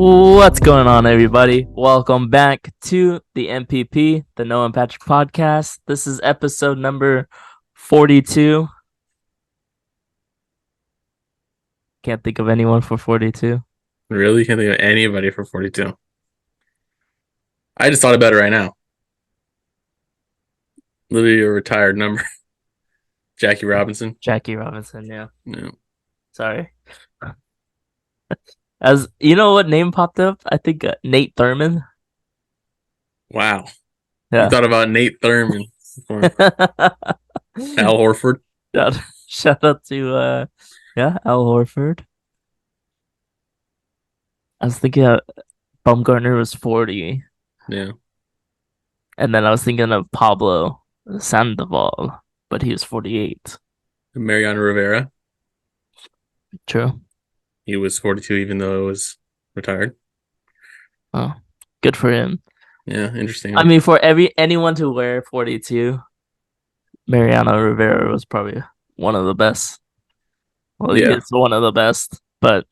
What's going on, everybody? Welcome back to the MPP, the Noah and Patrick podcast. This is episode number 42. Can't think of anyone for 42. Really? Can't think of anybody for 42. I just thought about it right now. Literally a retired number. Jackie Robinson. Jackie Robinson, yeah. Yeah. Sorry. As you know what name popped up? I think Nate Thurman. Wow. You Yeah. thought about Nate Thurman before Al Horford. Shout out to Al Horford. I was thinking Baumgartner was 40. Yeah. And then I was thinking of Pablo Sandoval, but he was 48. Mariano Rivera. True. He was 42 even though it was retired. Oh, good for him. Yeah, interesting. I mean, for anyone to wear 42, Mariano Rivera was probably one of the best. Well, he Yeah. is one of the best, but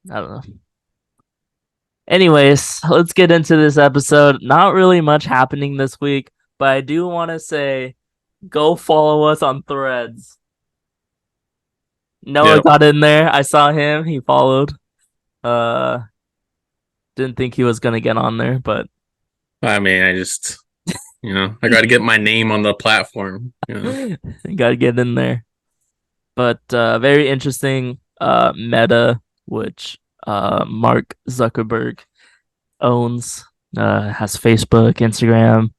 I don't know. Anyways, let's get into this episode. Not really much happening this week, but I do want to say go follow us on Threads. Noah Yep. got in there. I saw him. He followed. Uh, didn't think he was gonna get on there, but I mean, I just, I got to get my name on the platform. gotta get in there. But very interesting Meta, which Mark Zuckerberg owns, has Facebook, Instagram,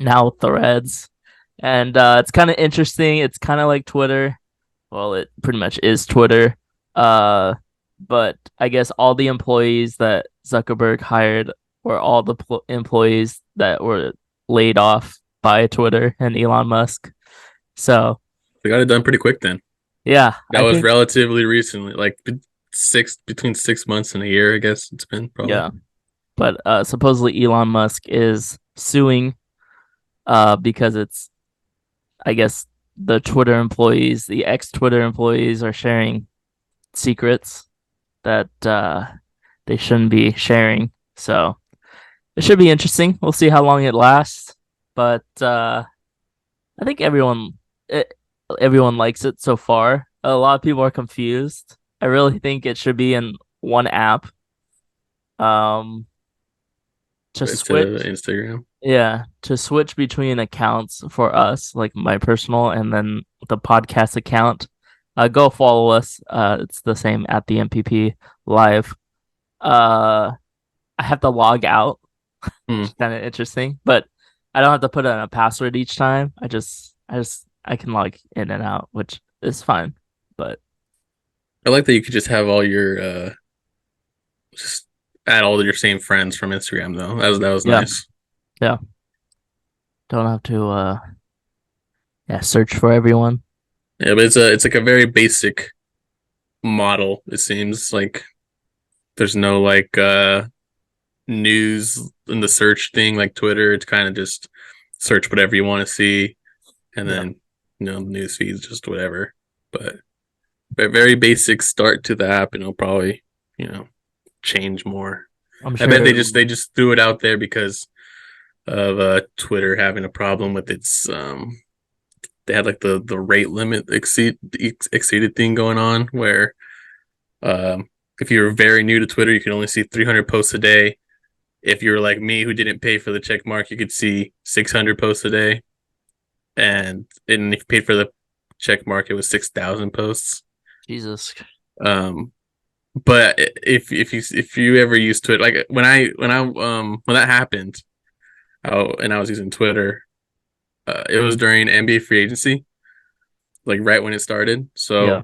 now Threads. And it's kind of interesting. It's kind of like Twitter. Well, it pretty much is Twitter. But I guess all the employees that Zuckerberg hired were all the employees that were laid off by Twitter and Elon Musk. So They got it done pretty quick then. yeah, That was relatively recently, like between 6 months and a year, I guess it's been probably. Yeah, but supposedly Elon Musk is suing because it's, I guess, the Twitter employees, the ex-Twitter employees are sharing secrets that they shouldn't be sharing. So it should be interesting. We'll see how long it lasts, but I think everyone likes it so far. A lot of people are confused. I really think it should be in one app. To It's switch, Instagram. yeah, to switch between accounts for us, like my personal and then the podcast account. Go follow us. It's the same at the MPP live. I have to log out. It's kind of interesting, but I don't have to put in a password each time. I can log in and out, which is fine. But I like that you could just have all your just add all of your same friends from Instagram though. That was yeah, nice. yeah, don't have to search for everyone. Yeah, but it's like a very basic model, it seems. Like there's no like news in the search thing like Twitter. It's kind of just search whatever you want to see and then news feeds just whatever. But very basic start to the app, and it'll probably, change more. I'm I sure. bet they just threw it out there because of Twitter having a problem with its they had like the rate limit exceeded thing going on where if you were very new to Twitter you could only see 300 posts a day. If you were like me who didn't pay for the check mark, you could see 600 posts a day, and if you paid for the check mark it was 6,000 posts. Jesus. But if you ever used Twitter, like when that happened, and I was using Twitter, it was during NBA free agency, like right when it started. So Yeah.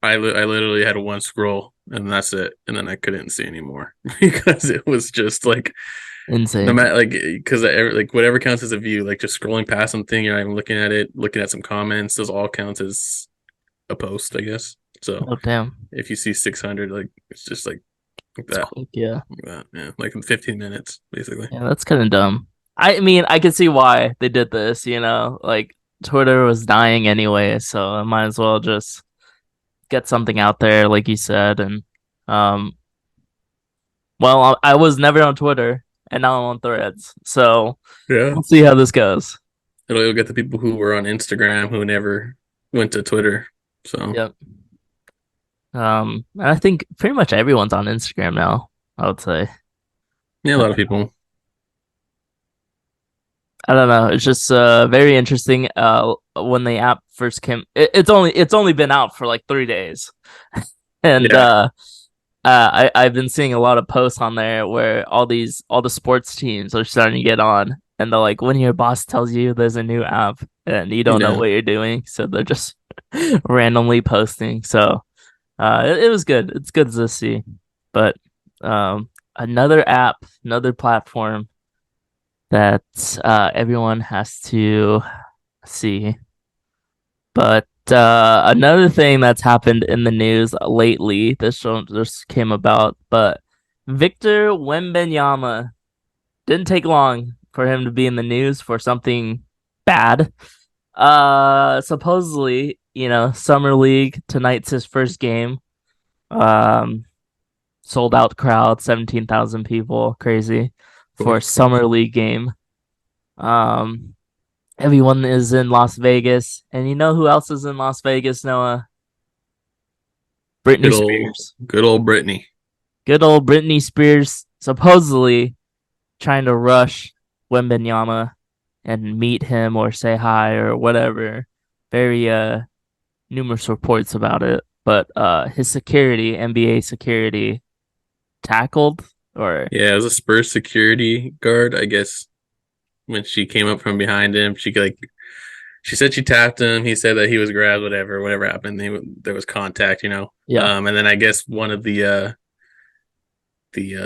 I literally had one scroll and that's it, and then I couldn't see anymore because it was just like Insane. no matter like because like whatever counts as a view, like just scrolling past something, you're not even looking at it, looking at some comments, those all counts as a post, I guess. So Oh damn. if you see 600, like it's just like It's that. quick, yeah. Like that, yeah, like in 15 minutes, basically. Yeah, that's kind of dumb. I mean, I can see why they did this, like Twitter was dying anyway, so I might as well just get something out there, like you said. And Well, I was never on Twitter, and now I'm on Threads. So Yeah. we'll see how this goes. It'll get the people who were on Instagram who never went to Twitter. So Yep. And I think pretty much everyone's on Instagram now, I would say. yeah, a lot of people. I don't know. It's just very interesting. When the app first came, it's only been out for like 3 days, and Yeah, I've been seeing a lot of posts on there where all the sports teams are starting to get on, and they're like, when your boss tells you there's a new app and you don't know yeah, what you're doing, so they're just randomly posting. So it was good. It's good to see, but another app, another platform that everyone has to see. But another thing that's happened in the news lately, this came about, but Victor Wembanyama didn't take long for him to be in the news for something bad. Supposedly, Summer League tonight's his first game. Um, Sold out crowd, 17,000 people, crazy of for a course. Summer League game. Um, Everyone is in Las Vegas, and you know who else is in Las Vegas, Noah? Britney Spears. Good old Brittany. Good old Britney Spears supposedly trying to rush Wembanyama and meet him or say hi or whatever. Very numerous reports about it. But his security, NBA security, tackled or Yeah, it was a Spurs security guard. I guess when she came up from behind him, she said she tapped him. He said that he was grabbed. Whatever happened, there was contact. yeah, And then I guess one of the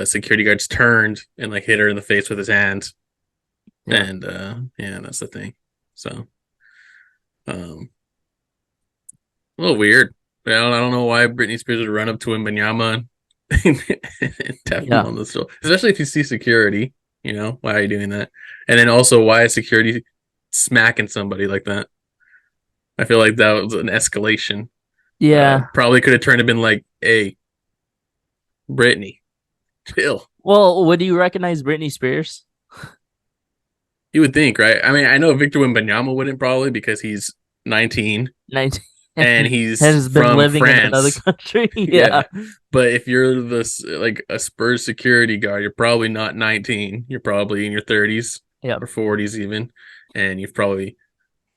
security guards turned and like hit her in the face with his hand. yeah, And yeah, that's the thing. So um, a little weird. I don't know why Britney Spears would run up to him, Banyama, and tap him yeah. on the shoulder, especially if you see security. Why are you doing that? And then also, why is security smacking somebody like that? I feel like that was an escalation. Yeah. Probably could have turned and been like, "Hey, Britney, chill." Well, would you recognize Britney Spears? You would think, right? I mean, I know Victor Wembanyama wouldn't probably because he's 19 19 and and he's has been from living in another France. country. Yeah. Yeah. But if you're this like a Spurs security guard, you're probably not 19. You're probably in your 30s Yeah. or 40s even. And you've probably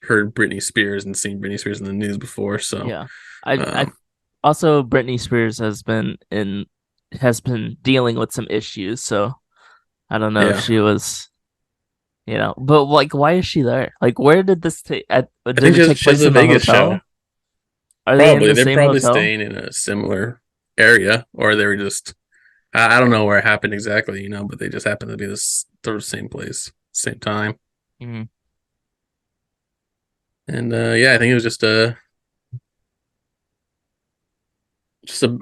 heard Britney Spears and seen Britney Spears in the news before. So, Yeah. I um, also Britney Spears has been dealing with some issues, so I don't know if yeah. she was, but like why is she there? Like where did I did think it take she has place a in the Vegas show. hotel? Are they in Probably. the They're same probably hotel? staying in a similar area or they were just, I don't know where it happened exactly, but they just happened to be the same place, same time. Mhm. And yeah, I think it was just a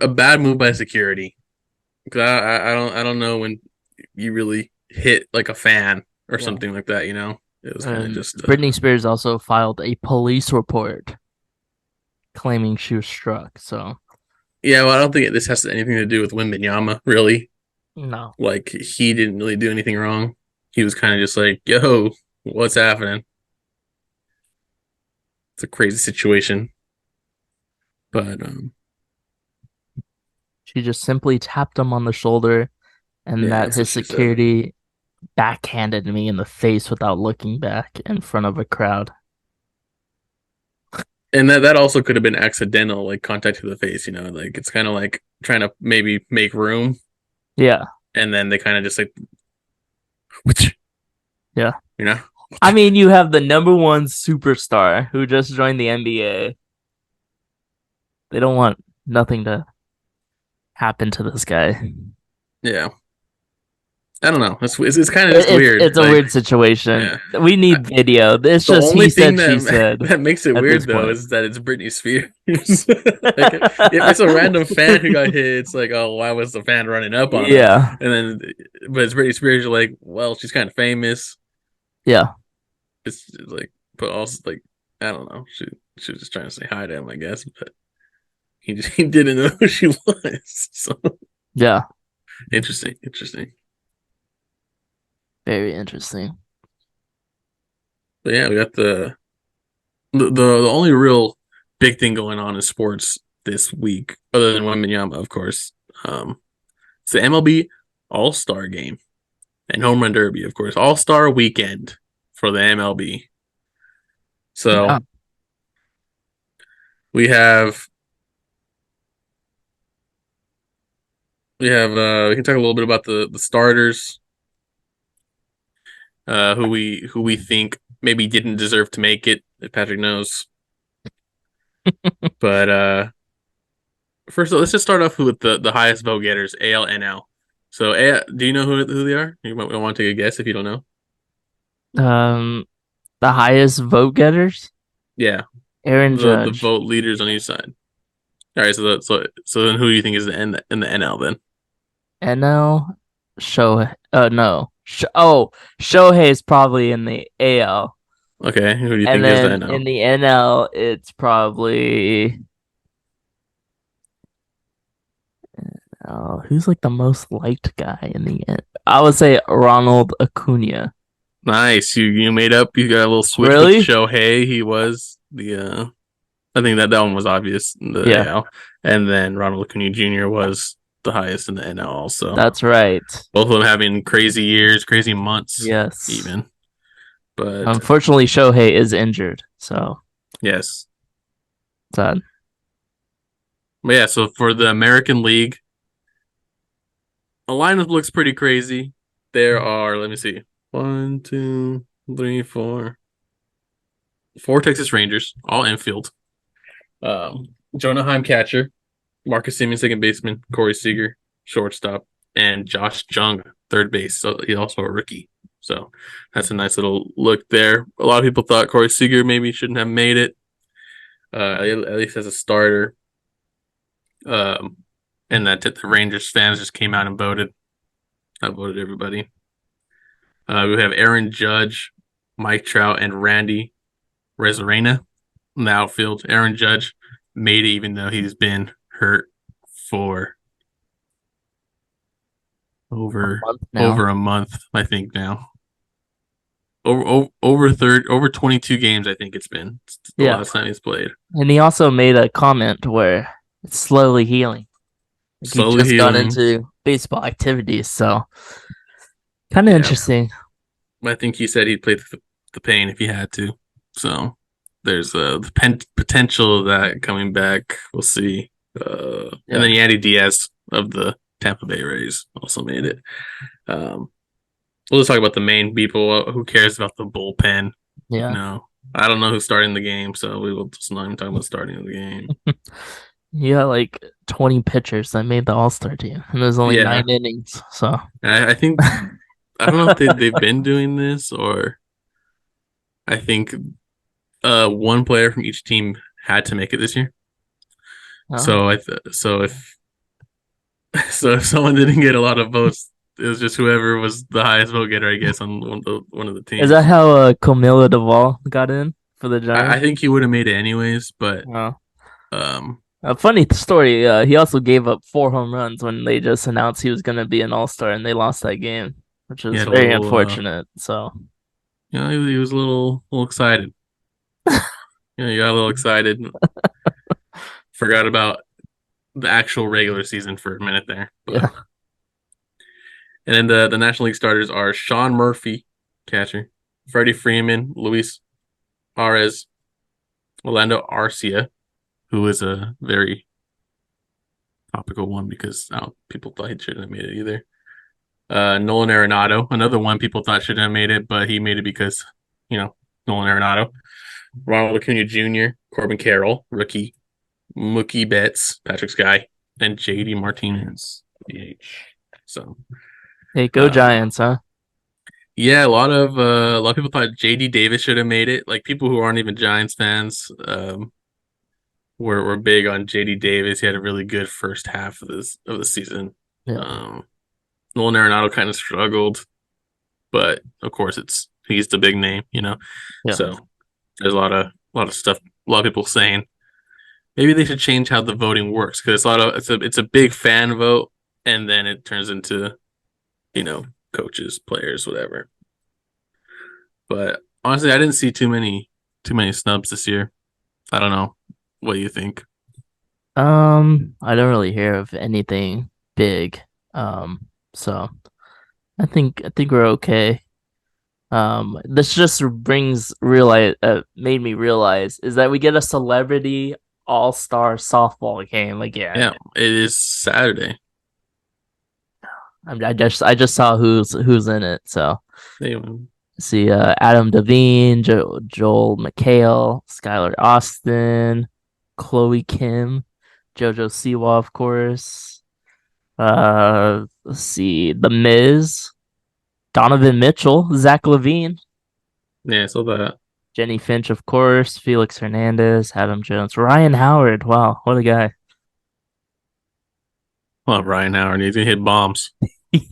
bad move by security. Because I don't know when you really hit like a fan or Yeah. something like that. It was kind of And just Britney Spears also filed a police report claiming she was struck. So yeah. Well, I don't think this has anything to do with Wembanyama really. no. Like he didn't really do anything wrong. He was kind of just like, "Yo, what's happening?" It's a crazy situation, but She just simply tapped him on the shoulder and yeah, that that's what his she said. security backhanded me in the face without looking back in front of a crowd. And that also could have been accidental, like contact to the face. Like it's kind of like trying to maybe make room, Yeah, and then they kind of just like, yeah. you know. I mean, you have the number one superstar who just joined the NBA. They don't want nothing to happen to this guy. Yeah, I don't know. It's kind of just It's weird. it's a Like, weird situation. yeah. We I, need video. It's the just only he thing said, she that said that makes it at this weird though point. is that it's Britney Spears. Like, if it's a random fan who got hit, it's like, oh, why was the fan running up on him? Yeah, And then, but it's Britney Spears. You're like, well, she's kind of famous. yeah, It's like, but also like, I don't know. She was just trying to say hi to him, I guess. But he didn't know who she was. So yeah. Interesting, interesting. Very interesting. But yeah, we got the only real big thing going on in sports this week, other than Wembanyama, of course. Um, it's the MLB All Star Game and Home Run Derby, of course. All Star Weekend for the MLB. Yeah. So we have we can talk a little bit about the starters, who we think maybe didn't deserve to make it, if Patrick knows. But first, let's just start off with the highest vote getters, AL, NL. So, do you know who they are? You might want to take a guess if you don't know. Um, the highest vote getters, Yeah, Aaron the Judge, vote leaders on each side. All right, so then who do you think is in the NL then? NL, Shohei. No. Shohei is probably in the AL, Okay, who do you and think is the then in NL? the NL, it's probably who's like the most liked guy in the end. I would say Ronald Acuna. Nice, you made up. You got a little switch with Really? Shohei. He was the I think that one was obvious in the Yeah, AL, and then Ronald Acuna Jr. was the highest in the NL also. that's right. Both of them having crazy years, crazy months, Yes. even. But Unfortunately, Shohei is injured, so yes, sad. but yeah. So for the American League, the lineup looks pretty crazy. There are, let me see, one, two, three, four Texas Rangers, all infield. Jonah Heim catcher, Marcus Semien second baseman, Corey Seager shortstop, and Josh Jung third base. So he's also a rookie. So that's a nice little look there. A lot of people thought Corey Seager maybe shouldn't have made it, at least as a starter. Um, and that the Rangers fans just came out and voted. I voted everybody. We have Aaron Judge, Mike Trout, and Randy Rezarena in the outfield. Aaron Judge made it even though he's been hurt for A over month now. over a month, I think now. Over 22 games, I think it's been. It's the Yeah. last time he's played. And he also made a comment where it's slowly healing. Like he Slowly just got healing. into baseball activities, so kind of Yeah, interesting. I think he said he'd play the pain if he had to. So there's the potential of that coming back. We'll see. And Yeah. then Yandy Diaz of the Tampa Bay Rays also made it. Um, we'll just talk about the main people. Who cares about the bullpen? Yeah. No, I don't know who's starting the game, so we will just not even talk about starting of the game. You got like 20 pitchers that made the All Star team, and there's only Yeah, 9 innings. So, I think I don't know if they've been doing this, or I think one player from each team had to make it this year. oh, So so if someone didn't get a lot of votes, it was just whoever was the highest vote getter, I guess, on one of the is that teams. how Camilo Duvall got in for the I Giants? think he would have made it anyways, but Oh. um, A funny story. He also gave up 4 home runs when they just announced he was going to be an All Star, and they lost that game, which he is had a very little, unfortunate. So, he was a little excited. He got a little excited. Forgot about the actual regular season for a minute there, but yeah. and then the National League starters are Sean Murphy, catcher, Freddie Freeman, Luis Arez, Orlando Arcia, who is a very topical one because people thought he shouldn't have made it either. Nolan Arenado, another one people thought shouldn't have made it, but he made it because, Nolan Arenado. Ronald Acuna Jr., Corbin Carroll, rookie, Mookie Betts, Patrick Sky, and JD Martinez, DH. So, Hey, go um, Giants, huh? yeah, a lot of people thought JD Davis should have made it. Like people who aren't even Giants fans, were big on JD Davis. He had a really good first half of the season. Yeah. Um, Nolan Arenado kind of struggled, but of course he's the big name. Yeah. So there's a lot of stuff, a lot of people saying maybe they should change how the voting works because it's a big fan vote, and then it turns into you know coaches, players, whatever. But honestly, I didn't see too many snubs this year. I don't know. What do you think? I don't really hear of anything big. So I think we're okay. This just brings realize made me realize is that we get a celebrity all-star softball game again. Yeah, it is Saturday. I just saw who's in it. So Anyway, see, Adam Devine, Joel McHale, Skylar Austin, Chloe Kim, JoJo Siwa, of course. Let's see, The Miz, Donovan Mitchell, Zach Levine, yeah, so that. Jenny Finch, of course, Felix Hernandez, Adam Jones, Ryan Howard. Wow, what a guy. Well, Ryan Howard needs to hit bombs.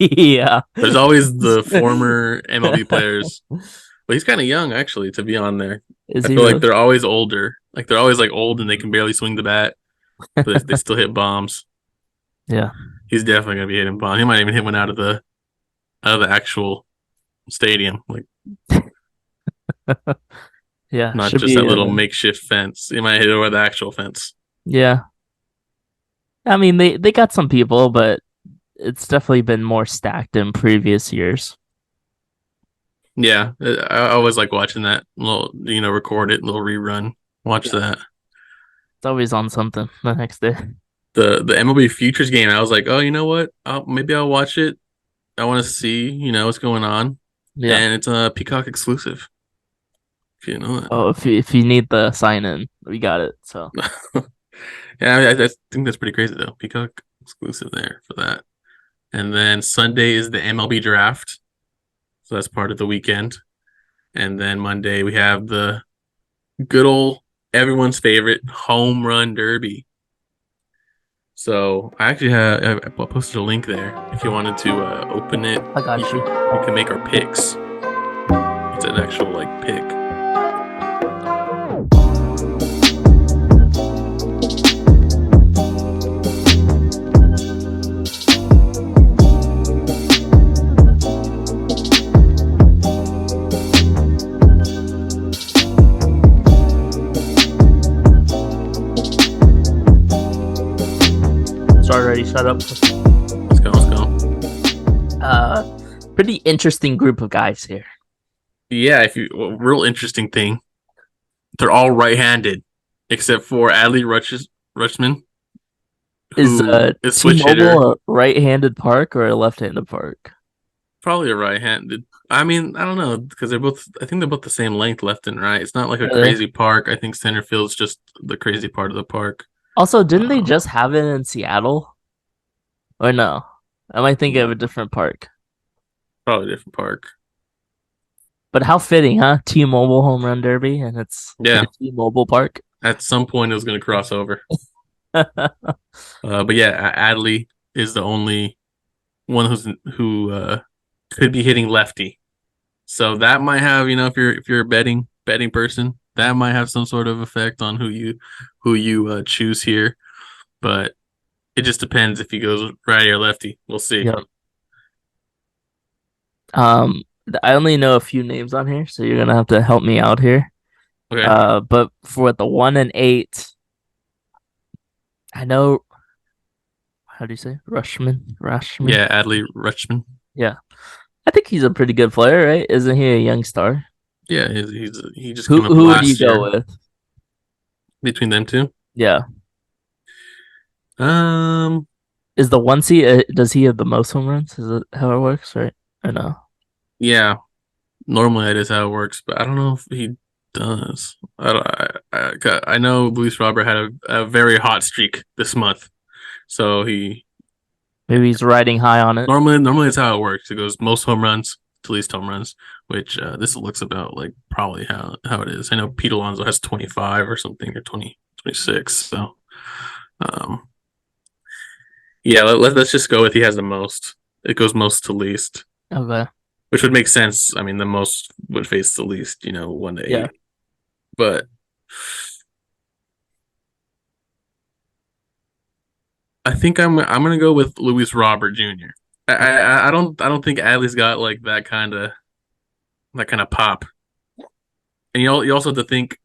Yeah. There's always the former MLB players, but he's kind of young actually to be on there. Is I he feel like really? they're always older. Like they're always like old and they can barely swing the bat, but they still hit bombs. Yeah. He's definitely gonna be hitting bombs. He might even hit one out of the actual stadium, like Yeah, not should just that be little makeshift fence. He might hit it over the actual fence. yeah. I mean they got some people, but it's definitely been more stacked in previous years. Yeah, I always like watching that little, record it, little rerun. Watch Yeah. that. It's always on something the next day. The MLB Futures game. I was like, oh, you know what? Maybe I'll watch it. I want to see, what's going on, Yeah. and it's a Peacock exclusive. If you know Oh, if you need the sign in, we got it. So that. Yeah, I think that's pretty crazy though. Peacock exclusive there for that. And then Sunday is the MLB draft, so that's part of the weekend. And then Monday we have the good old everyone's favorite home run derby. So I actually I posted a link there. If you wanted to open it, I got you you. can you can make our picks. It's an actual like pick. Start already set up. Let's go. Let's go. Uh, Pretty interesting group of guys here. Yeah, if you well, real interesting thing, they're all right-handed except for Adley Rutschman, Is who is switch hitter, T-Mobile a right-handed park or a left-handed park? probably a right-handed. I mean, I don't know because they're both. I think they're both the same length, left and right. It's not like a Really? crazy park. I think center field's just the crazy part of the park. Also, didn't they Um, just have it in Seattle? Or no? Am I thinking of a different park? Probably a different park. But how fitting, huh? T-Mobile home run derby, and it's in Yeah, a T-Mobile park. at some point it was going to cross over. But yeah, Adley is the only one who could be hitting lefty. So that might have, if you're a betting person, that might have some sort of effect on who you choose here. But it just depends if he goes righty or lefty. We'll see. Yep. I only know a few names on here, so you're gonna have to help me out here. Okay. But for the 1 and 8, I know how do you say Rushman? Rushman? Yeah, Adley Rutschman. Yeah, I think he's a pretty good player, right? Isn't he a young star? Yeah, he just Who came up who would you last go year with? between them two. Yeah, Um, is the 1 seed? Does he have the most home runs? Is it how it works, right? Or no? yeah, normally that is how it works, but I don't know if he does. I don't, I know Luis Robert had a very hot streak this month, so he Maybe he's riding high on it. normally that's how it works. It goes most home runs to least home runs, which this looks about like probably how it is. I know Pete Alonso has 25 or something or 20 26. So um, yeah, let's just go with he has the most. It goes most to least, Okay. which would make sense. I mean, the most would face the least, 1 to 8. Yeah. But I think I'm gonna go with Luis Robert Jr. I don't think Adley's got like that kind of pop, and you also have to think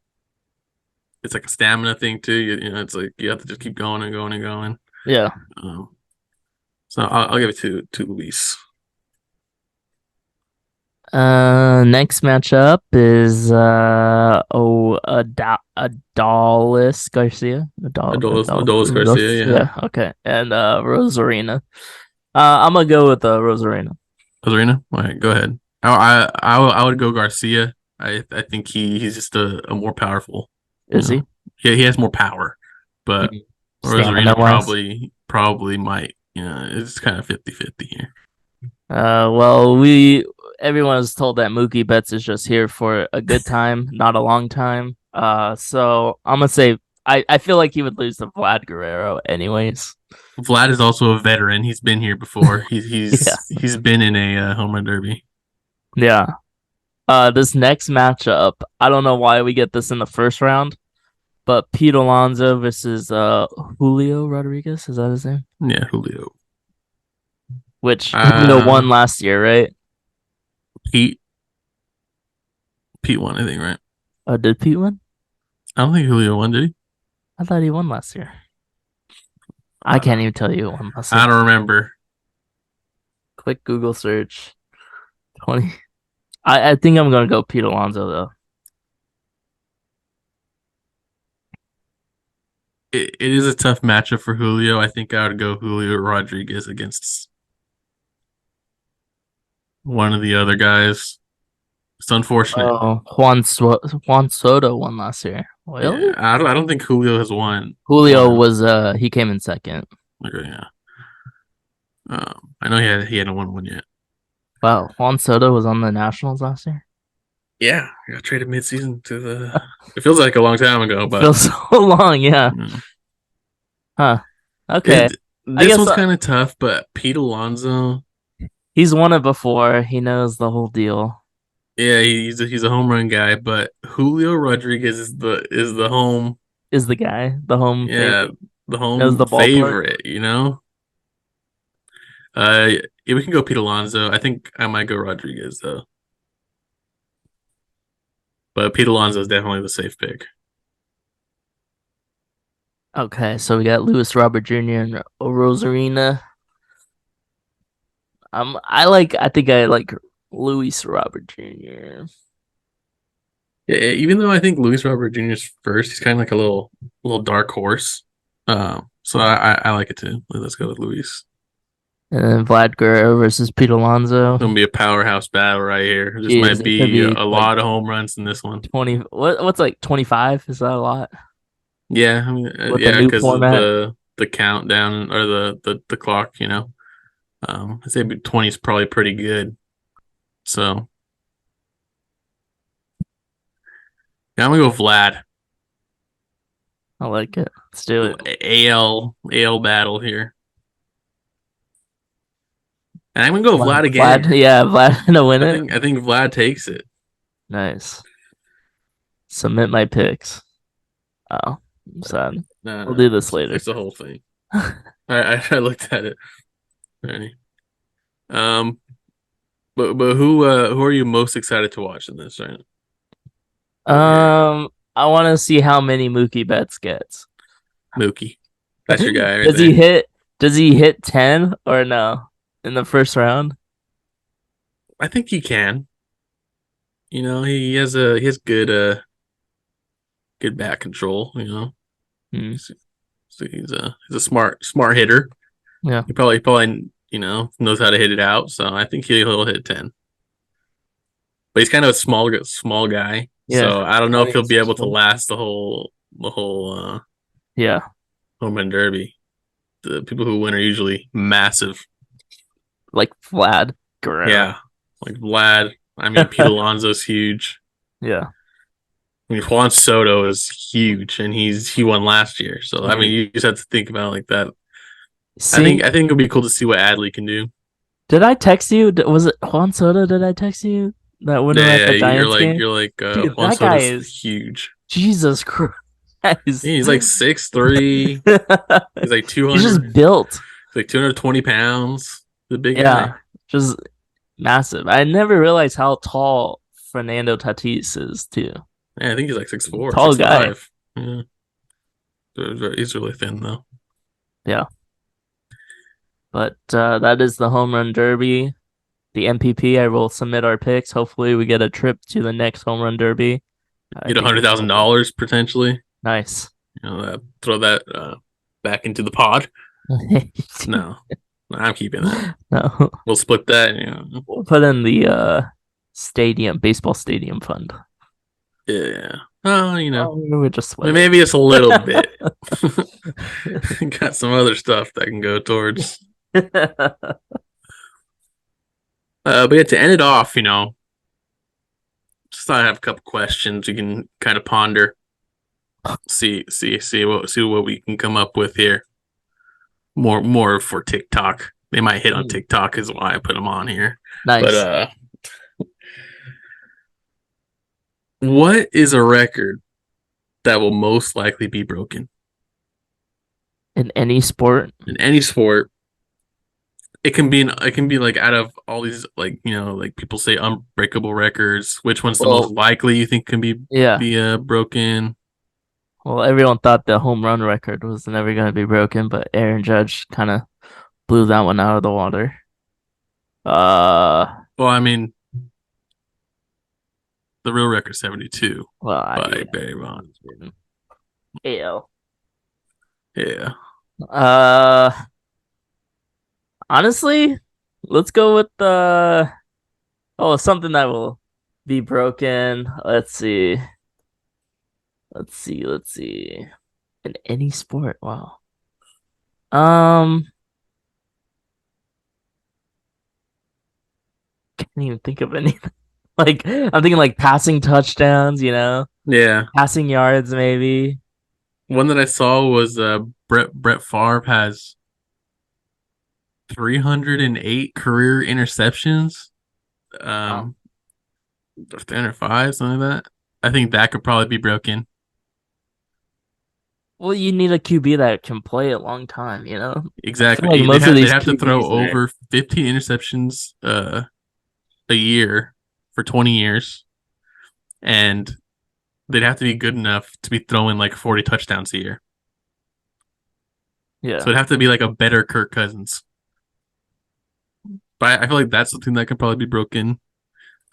it's like a stamina thing too. You know, it's like you have to just keep going and going and going. Yeah. Um, so I'll give it to Luis. Next matchup is Adolis Garcia. Adolis Garcia, yeah. Yeah, okay. And Rosarina. I'm gonna go with Rosarina. Rosarina, all right, go ahead. I would go Garcia. I think he's just a more powerful, you Is he? know. Yeah, he has more power, but Mhm. Stamina Rosarina wise. probably might. You know, it's kind of 50-50 here. Well, everyone was told that Mookie Betts is just here for a good time, not a long time. So I'm gonna say I feel like he would lose to Vlad Guerrero anyways. Vlad is also a veteran. He's been here before. He's Yeah. he's he's been in a home run derby. Yeah. This next matchup, I don't know why we get this in the first round, but Pete Alonso versus Julio Rodriguez, is that his name? Yeah, Julio. Which Julio Uh, won last year, right? Pete Pete won, I think, right? Did Pete win? I don't think Julio won, did he? I thought he won last year. I Uh, can't even tell you who won last I year. don't remember. Quick Google search. 20. I think I'm gonna go Pete Alonso though. It is a tough matchup for Julio. I think I would go Julio Rodriguez against one of the other guys. It's unfortunate. Oh, Juan Soto won last year. Yeah, Really? I don't think Julio has Julio won. was he came in second. Okay, yeah. I know he hadn't won one yet. Wow, Juan Soto was on the Nationals last year. Yeah, I got traded midseason to the. It feels like a long time ago, It but feels so long, yeah. you know. Huh. Okay. it I this guess one's kind of tough. But Pete Alonso, he's won it before. He knows the whole deal. yeah, he's a home run guy. But Julio Rodriguez is the home, Is the guy the home yeah, favorite? the Knows home the ballpark. favorite. Uh, yeah, we can go Pete Alonso. I think I might go Rodriguez though. But Pete Alonso is definitely the safe pick. Okay, so we got Luis Robert Jr. and Rosarina. I think I like Luis Robert Jr. Yeah, even though I think Luis Robert Jr. is first, he's kind of like a little dark horse. So I like it too. Let's go with Luis. And then Vlad Guerrero versus Pete Alonso. It's gonna be a powerhouse battle right here. This Jeez, might it could be be a like lot of home runs in this one. 20. What's like 25? Is that a lot Yeah, I mean, with the yeah, new because of format? the countdown or the clock. I'd say 20 is probably pretty good. So yeah, I'm gonna go Vlad. I like it. Let's do it. AL battle here, and I'm gonna go Vlad Vlad, again. yeah, Vlad gonna win I it. think I think Vlad takes it. Nice. Submit my picks. Oh, I'm sad. No, We'll no, do no. this It's later. the whole thing. I looked at it. Alrighty. Um, but who are you most excited to watch in this right here? I want to see how many Mookie Betts gets. Mookie. That's your guy right Does he there. hit? Does he hit 10 or no in the first round? I think he can. He has good bat control. Hmm. So he's a smart hitter. Yeah. He probably knows how to hit it out. So I think he'll hit 10. But he's kind of a small guy. Yeah. So I don't know if Twenty he'll and be able six to one. last the whole Yeah. home run derby. The people who win are usually massive. Like Vlad Guerrero. Yeah, like Vlad. I mean, Pete Alonso's huge. Yeah. I mean, Juan Soto is huge, and he won last year. So I mean, Mhm. you just have to think about it like that. I See, think I think it'll be cool to see what Adley can do. did I text you? Was it Juan Soto? Did I text you that winner at Yeah, the yeah, you're Giants like game? you're like Dude, Juan that guy Soto's is huge. Jesus Christ. He's, He's like 6'3". He's like he's 200. just built. He's like 220 pounds. The big guy. Yeah, just massive. I never realized how tall Fernando Tatis is too. Yeah, I think he's like 6'4", Tall guy. 6'5". Yeah, he's really thin though. Yeah, but that is the home run derby. The MPP. I will submit our picks. Hopefully, we get a trip to the next home run derby. I Get a think hundred it's thousand dollars potentially. nice. Throw that back into the pod. No, I'm keeping that. No, We'll split that. You know. we'll put in the stadium, baseball stadium fund. Yeah. Oh, Oh, we just sweat maybe it's a little bit. it. Got some other stuff that can go towards. But yeah, to end it off, just thought I have a couple questions you can kind of ponder. See what we can come up with here. More for TikTok. They might hit on TikTok is why I put them on here. But Nice. what is a record that will most likely be broken In any sport. in any sport? It can be like out of all these, like, like people say unbreakable records. Which one's the most Well, likely you think can be yeah. be broken? Well, everyone thought the home run record was never going to be broken, but Aaron Judge kind of blew that one out of the water. Uh, Well, I mean, the real record 72 by yeah. Barry Bonds. AL. Yeah, Uh, honestly, let's go with the something that will be broken. Let's see. Let's see. In any sport. Wow. Um, can't even think of anything. Like I'm thinking like passing touchdowns, yeah. passing yards maybe. One that I saw was Brett Favre has 308 career interceptions. Wow. Um, 305, something like that. I think that could probably be broken. Well, you need a QB that can play a long time, I feel like Exactly. They'd most of have they'd these have to throw QBs are over 15 interceptions a year for 20 years, and they'd have to be good enough to be throwing like 40 touchdowns a year. So yeah. it'd have to be like a better Kirk Cousins. But I feel like that's something that could probably be broken.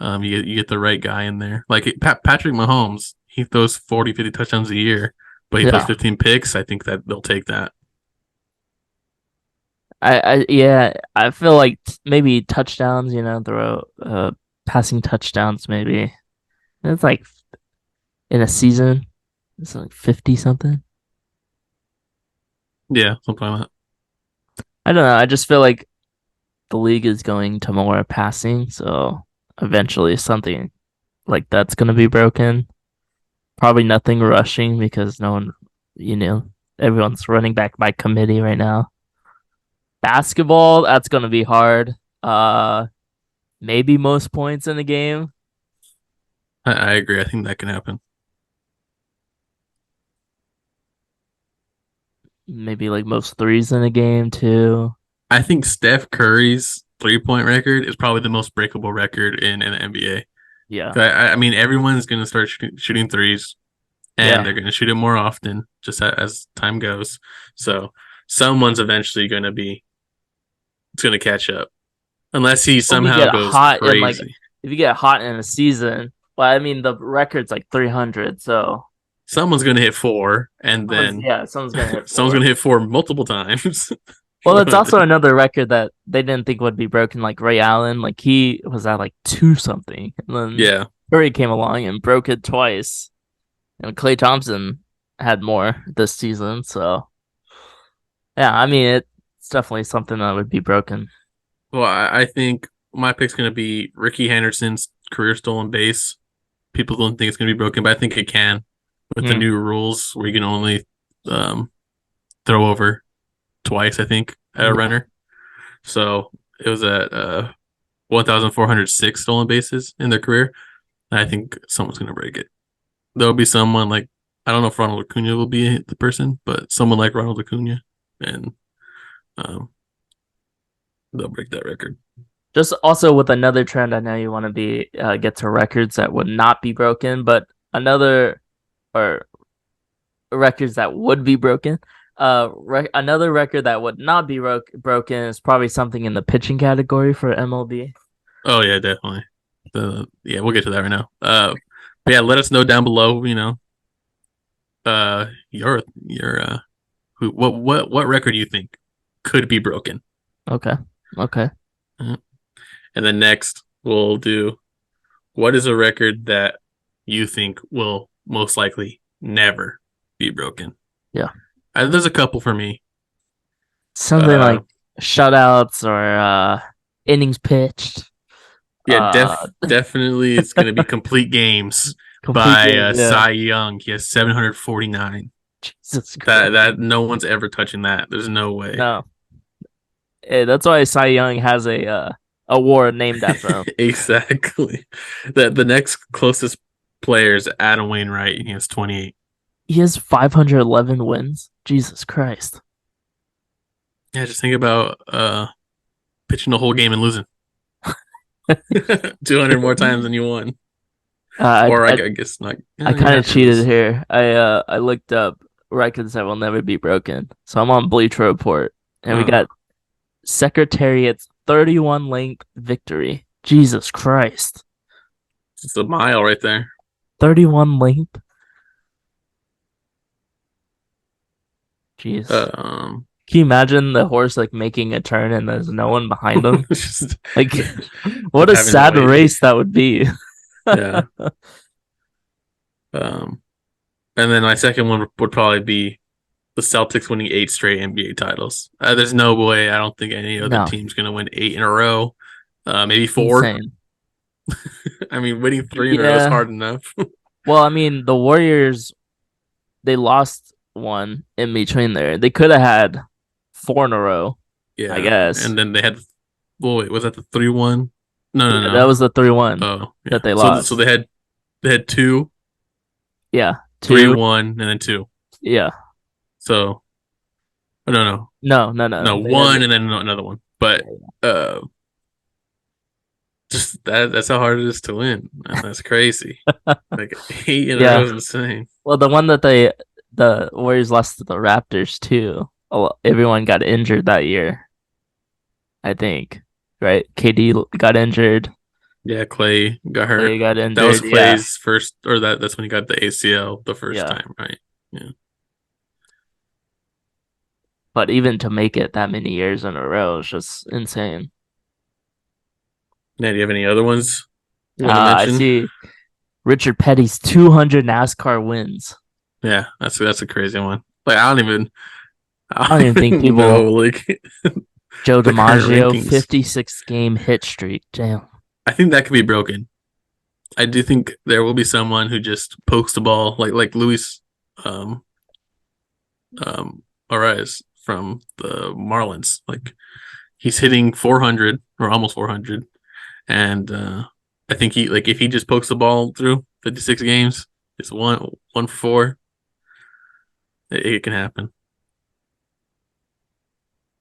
You get the right guy in there. Like Patrick Mahomes, he throws 40, 50 touchdowns a year, but he throws Yeah. 15 picks. I think that they'll take that. Yeah, I feel like maybe touchdowns, throw passing touchdowns maybe. It's like in a season, it's like 50 something. Yeah, something like that. I don't know. I just feel like the league is going to more passing, so eventually something like that's going to be broken. Probably nothing rushing because no one, you know, everyone's running back by committee right now. Basketball, that's going to be hard. Uh, maybe most points in the game. I agree. I think that can happen. Maybe like most threes in a game too. I think Steph Curry's 3-point record is probably the most breakable record in the NBA. Yeah. I mean, everyone's going to start shooting threes, and Yeah. they're going to shoot it more often just as time goes. So someone's eventually going to be it's going to catch up, unless he When you somehow get goes hot in like crazy. if you get hot in a season, well, I mean the record's like 300, so Someone's going to hit four, and then someone's gonna hit someone's going four. to hit four multiple times. Well, it's also another record that they didn't think would be broken, like Ray Allen. Like he was at like two something, and then Yeah, Curry came along and broke it twice. And Klay Thompson had more this season, so yeah, I mean it's definitely something that would be broken. well, I think my pick's going to be Ricky Henderson's career stolen base. People don't think it's going to be broken, but I think it can with the Hmm. new rules where you can only um, throw over twice, I think, at a Yeah, runner. So it was at 1,406 stolen bases in their career. And I think someone's going to break it. There'll be someone like I don't know if Ronald Acuna will be the person, but someone like Ronald Acuna, and um, they'll break that record. Just also with another trend, I know you want to be get to records that would not be broken, but another or records that would be broken. Another record that would not be broken is probably something in the pitching category for MLB. Oh yeah, definitely. Yeah, we'll get to that right now. But yeah, let us know down below. Your what record you think could be broken. Okay. Okay. Uh, And then next we'll do what is a record that you think will most likely never be broken. Yeah. There's a couple for me. Something Uh, like shutouts or innings pitched. yeah, Uh definitely it's going to be complete games complete by games, yeah. Cy Young. He has 749. Jesus That Christ. no one's ever touching that. There's no way. No. That's why Cy Young has a award named after him. Exactly. The next closest player is Adam Wainwright. He has 28. He has 511 wins. Jesus Christ. Yeah, just think about pitching the whole game and losing 200 more times than you won. I Or I I guess not. I You kind of have to cheated lose. here. I looked up records that will never be broken. So I'm on Bleacher Report, and we Uh, got Secretariat's 31 length victory. Jesus Christ, it's a mile right there. 31 length. Jeez. Um, Can you imagine the horse like making a turn and there's no one behind him? just Like, what a having to sad wait. race that would be. Yeah. Um, and then my second one would probably be the Celtics winning 8 straight NBA titles. There's no way. I don't think any other No, team's gonna win 8 in a row. Maybe four. insane. I mean, winning 3 in a row is Yeah. hard enough. Well, I mean, the Warriors they lost one in between there. They could have had four in a row, I Yeah, guess. and then they had. Well, wait, was that the 3-1? No, no, Yeah, that no. was the 3-1 Oh, yeah. that they So lost. they had two, Yeah, three, two. one, and then two. Yeah, So no, no, no, no, no. no, They had one and then another one. But uh, just that's how hard it is to win, and that's crazy. Like 8 in a row yeah. is insane. Well, the one that the Warriors lost to the Raptors too. Everyone got injured that year. I think, right? KD got injured. Yeah, Clay got hurt. Clay got That was injured. Yeah, Clay's first, or that's when he got the ACL the first yeah. time, right? Yeah. But even to make it that many years in a row is just insane. Now, do you have any other ones you want to I mention? see Richard Petty's 200 NASCAR wins. Yeah, that's a crazy one. Like I I don't even don't think even know people. like Joe the current DiMaggio rankings. 56 game hit streak. Damn. I think that could be broken. I do think there will be someone who just pokes the ball like Luis um Arias from the Marlins. Like he's hitting 400 or almost 400, and I think he like if he just pokes the ball through 56 games, it's one for four. It can happen.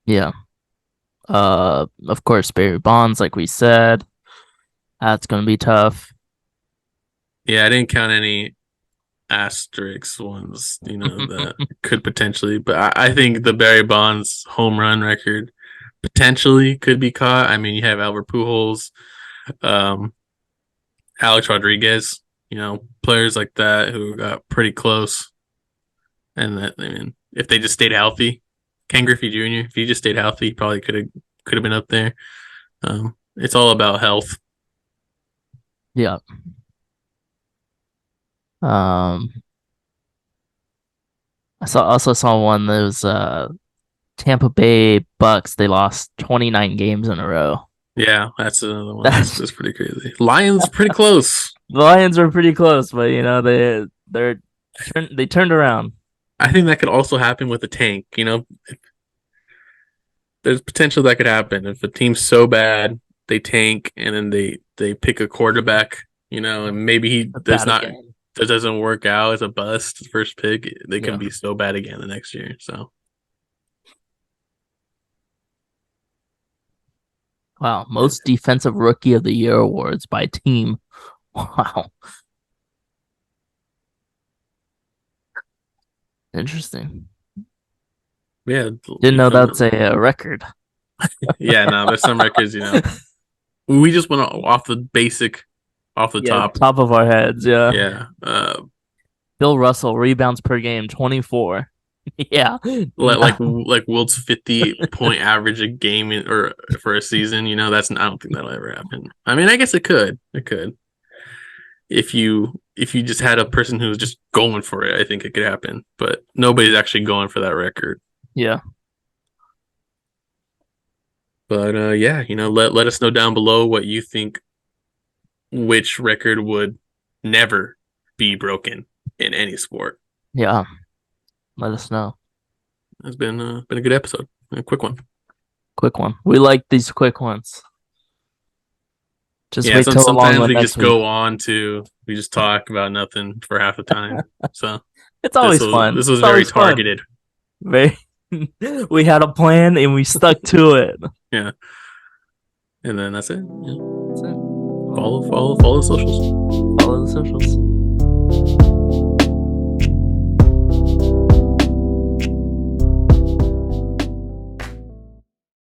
Yeah. Of course, Barry Bonds, like we said, that's gonna be tough. Yeah, I didn't count any asterisk ones, that could potentially, but I think the Barry Bonds home run record potentially could be caught. I mean, you have Albert Pujols, um, Alex Rodriguez, players like that who got pretty close. And that, I mean, if they just stayed healthy, Ken Griffey Jr., if he just stayed healthy, he probably could have been up there. It's all about health. Yeah. Um, also saw one that was Tampa Bay Bucks. They lost 29 games in a row. Yeah, that's another one. That's That's that's pretty crazy. Lions pretty close. the Lions were pretty close, but they turned around. I think that could also happen with a tank. There's potential that could happen if a team's so bad they tank and then they pick a quarterback. And maybe he That's there's bad not again. that doesn't work out as a bust first pick, they can Yeah. be so bad again the next year. So Wow. yeah, Most defensive rookie of the year awards by team. Wow. Interesting. yeah, Didn't you know know, that's a record. yeah. No, there's some records. We just went off the basic, off the Yeah, top. top of our heads. Yeah. Yeah, Bill Russell rebounds per game 24. Yeah. No. like Wilt's 50 point average a game or for a season. That's I don't think that'll ever happen. I mean, I guess it could. It could if you just had a person who was just going for it. I think it could happen, but nobody's actually going for that record. Yeah. But yeah, let us know down below what you think. Which record would never be broken in any sport? Yeah. Let us know. It's been a good episode, a quick one. Quick one. We like these quick ones. Just Yeah, wait till the long sometimes one we next just week. go on to we just talk about nothing for half the time. So It's this always was fun. this was It's very always fun. targeted. Very we had a plan and we stuck to it. Yeah, and then that's it. Yeah. That's it. Follow Well, follow follow the socials. follow the socials.